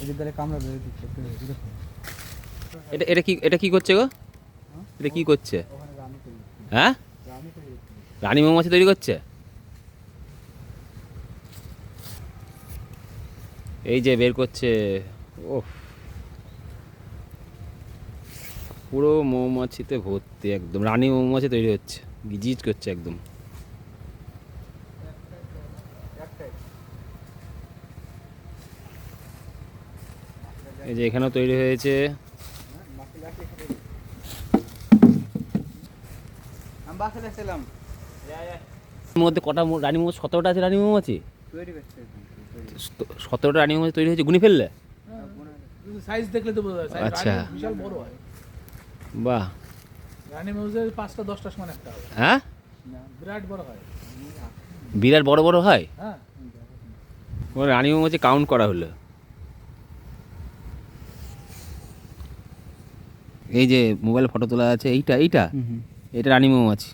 এদের দ্বারা কামড়া বেরিয়ে দিচ্ছে এটা কি করছে গো? এটা কি করছে? ওখানে রানী তৈরি হ্যাঁ, রানী তৈরি রানী মৌমাছি তৈরি করছে। এই যে বের করছে। ও, পুরো মৌমাছিতে ভর্তি, একদম রানী মৌমাছি তৈরি হচ্ছে, গিজিজ করছে একদম। এই যে এখানেও তৈরি হয়েছে। আমি বাসে দেখছিলাম এর মধ্যে কটা রানী মৌমাছি, 17টা আছে রানী মৌমাছি। তৈরি করছে 17টা রানী মৌমাছি তৈরি হয়েছে, গুনি ফেললে? সাইজ দেখলে তো বোঝা যায় সাইজ আচ্ছা। রানী বিশাল বড় হয়। বাহ। রানী মৌজের 5টা 10টা সমান একটা হবে, হ্যাঁ, বিরাট বড় হয়। বিরাট বড় বড় হয়। হ্যাঁ, ও রানী মৌমাছি কাউন্ট করা হলো। এই যে মোবাইল ফটো তোলা আছে, এইটা এইটা এটা রানী মৌমাছি।